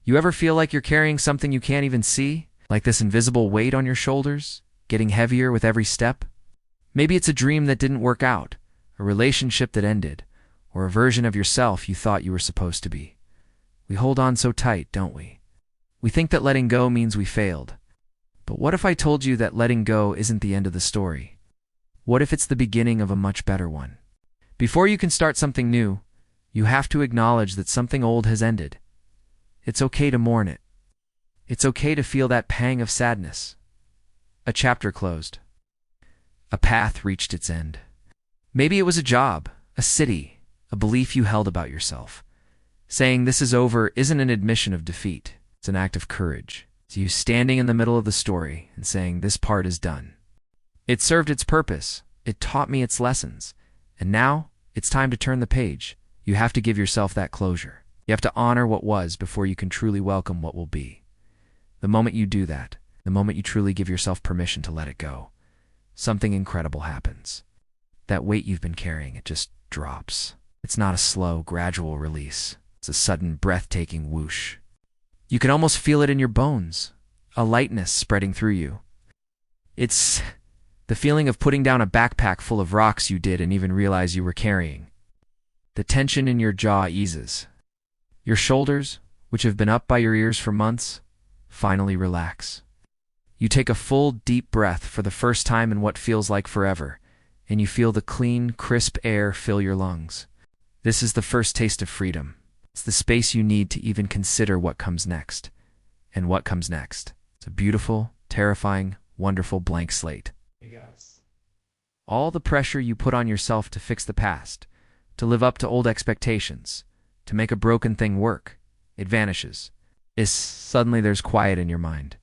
You ever feel like you're carrying something you can't even see? Like this invisible weight on your shoulders, getting heavier with every step? Maybe it's a dream that didn't work out, a relationship that ended, or a version of yourself you thought you were supposed to be. We hold on so tight, don't we? We think that letting go means we failed. But what if I told you that letting go isn't the end of the story? What if it's the beginning of a much better one? Before you can start something new, you have to acknowledge that something old has ended. It's okay to mourn it. It's okay to feel that pang of sadness. A chapter closed. A path reached its end. Maybe it was a job, a city, a belief you held about yourself. Saying this is over isn't an admission of defeat. It's an act of courage. It's you standing in the middle of the story and saying this part is done. It served its purpose. It taught me its lessons. And now, it's time to turn the page. You have to give yourself that closure. You have to honor what was before you can truly welcome what will be. The moment you do that, the moment you truly give yourself permission to let it go, something incredible happens. That weight you've been carrying, it just drops. It's not a slow, gradual release. It's a sudden, breathtaking whoosh. You can almost feel it in your bones, a lightness spreading through you. It's the feeling of putting down a backpack full of rocks you didn't even realize you were carrying. The tension in your jaw eases. Your shoulders, which have been up by your ears for months, finally relax. You take a full, deep breath for the first time in what feels like forever, and you feel the clean, crisp air fill your lungs. This is the first taste of freedom. It's the space you need to even consider what comes next. And what comes next? It's a beautiful, terrifying, wonderful blank slate. Yes. All the pressure you put on yourself to fix the past, to live up to old expectations, to make a broken thing work, it vanishes. Suddenly there's quiet in your mind.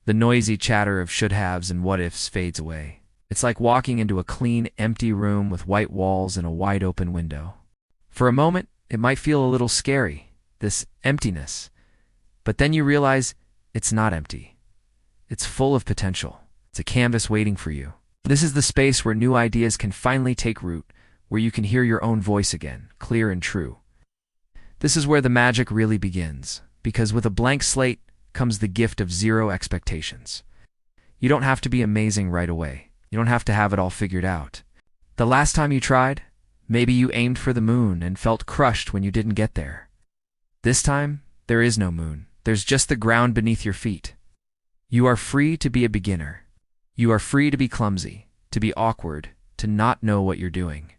The noisy chatter of should-haves and what-ifs fades away. It's like walking into a clean, empty room with white walls and a wide-open window. For a moment, it might feel a little scary, this emptiness. But then you realize it's not empty. It's full of potential. It's a canvas waiting for you. This is the space where new ideas can finally take root, where you can hear your own voice again, clear and true. This is where the magic really begins, because with a blank slate comes the gift of zero expectations. You don't have to be amazing right away. You don't have to have it all figured out. The last time you tried, maybe you aimed for the moon and felt crushed when you didn't get there. This time, there is no moon. There's just the ground beneath your feet. You are free to be a beginner. You are free to be clumsy, to be awkward, to not know what you're doing.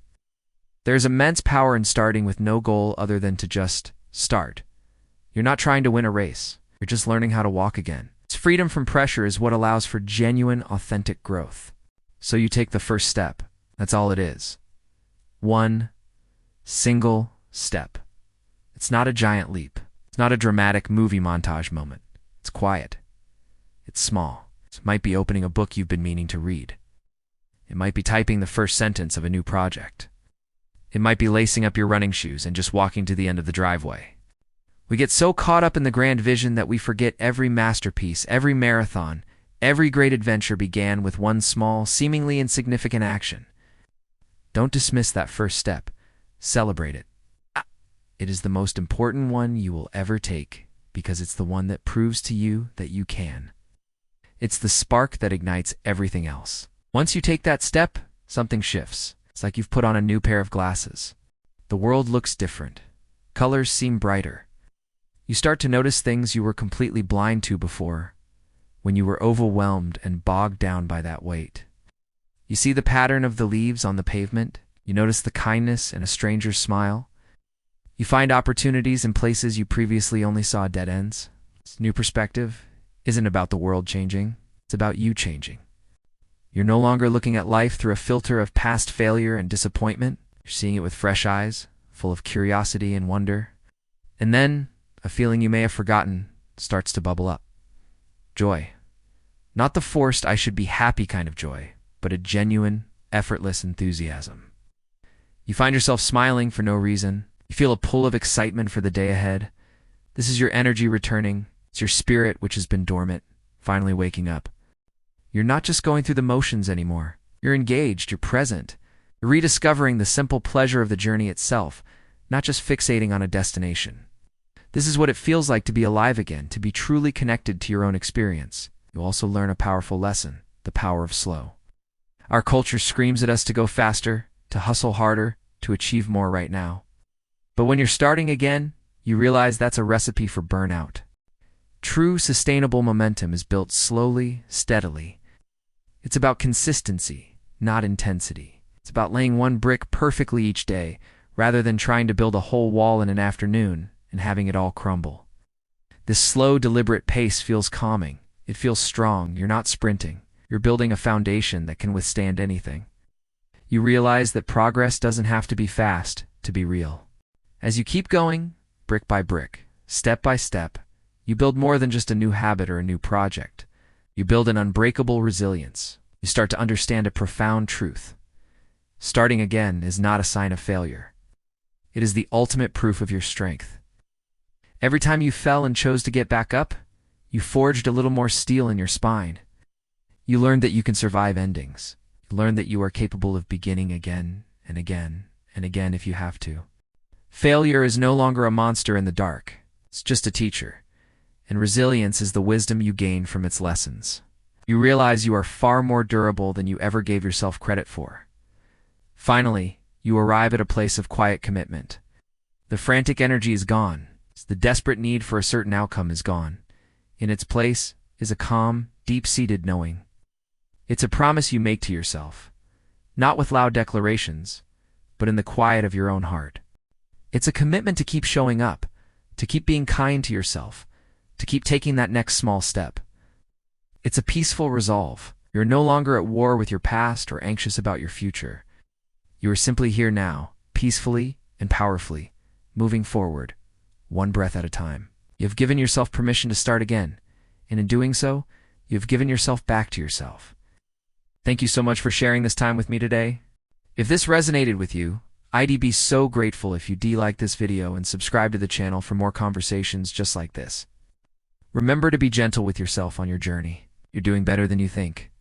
There's immense power in starting with no goal other than to just start. You're not trying to win a race. You're just learning how to walk again. It's freedom from pressure is what allows for genuine, authentic growth. So you take the first step. That's all it is. One single step. It's not a giant leap. It's not a dramatic movie montage moment. It's quiet. It's small. It might be opening a book you've been meaning to read. It might be typing the first sentence of a new project. It might be lacing up your running shoes and just walking to the end of the driveway. We get so caught up in the grand vision that we forget every masterpiece, every marathon, every great adventure began with one small, seemingly insignificant action. Don't dismiss that first step. Celebrate it. It is the most important one you will ever take because it's the one that proves to you that you can. It's the spark that ignites everything else. Once you take that step, something shifts. It's like you've put on a new pair of glasses. The world looks different. Colors seem brighter. You start to notice things you were completely blind to before, when you were overwhelmed and bogged down by that weight. You see the pattern of the leaves on the pavement. You notice the kindness in a stranger's smile. You find opportunities in places you previously only saw dead ends. This new perspective isn't about the world changing. It's about you changing. You're no longer looking at life through a filter of past failure and disappointment. You're seeing it with fresh eyes, full of curiosity and wonder. And then, a feeling you may have forgotten starts to bubble up. Joy. Not the forced, I should be happy kind of joy, but a genuine, effortless enthusiasm. You find yourself smiling for no reason. You feel a pull of excitement for the day ahead. This is your energy returning. It's your spirit, which has been dormant, finally waking up. You're not just going through the motions anymore. You're engaged, you're present. You're rediscovering the simple pleasure of the journey itself, not just fixating on a destination. This is what it feels like to be alive again, to be truly connected to your own experience. You'll also learn a powerful lesson, the power of slow. Our culture screams at us to go faster, to hustle harder, to achieve more right now. But when you're starting again, you realize that's a recipe for burnout. True sustainable momentum is built slowly, steadily. It's about consistency, not intensity. It's about laying one brick perfectly each day, rather than trying to build a whole wall in an afternoon and having it all crumble. This slow, deliberate pace feels calming. It feels strong. You're not sprinting. You're building a foundation that can withstand anything. You realize that progress doesn't have to be fast to be real. As you keep going, brick by brick, step by step, you build more than just a new habit or a new project. You build an unbreakable resilience. You start to understand a profound truth. Starting again is not a sign of failure. It is the ultimate proof of your strength. Every time you fell and chose to get back up, you forged a little more steel in your spine. You learned that you can survive endings. You learned that you are capable of beginning again and again and again if you have to. Failure is no longer a monster in the dark. It's just a teacher. And resilience is the wisdom you gain from its lessons. You realize you are far more durable than you ever gave yourself credit for. Finally, you arrive at a place of quiet commitment. The frantic energy is gone. The desperate need for a certain outcome is gone. In its place is a calm, deep-seated knowing. It's a promise you make to yourself, not with loud declarations, but in the quiet of your own heart. It's a commitment to keep showing up, to keep being kind to yourself, to keep taking that next small step. It's a peaceful resolve. You're no longer at war with your past or anxious about your future. You are simply here now, peacefully and powerfully, moving forward, one breath at a time. You have given yourself permission to start again, and in doing so, you have given yourself back to yourself. Thank you so much for sharing this time with me today. If this resonated with you, I'd be so grateful if you like this video and subscribe to the channel for more conversations just like this. Remember to be gentle with yourself on your journey. You're doing better than you think.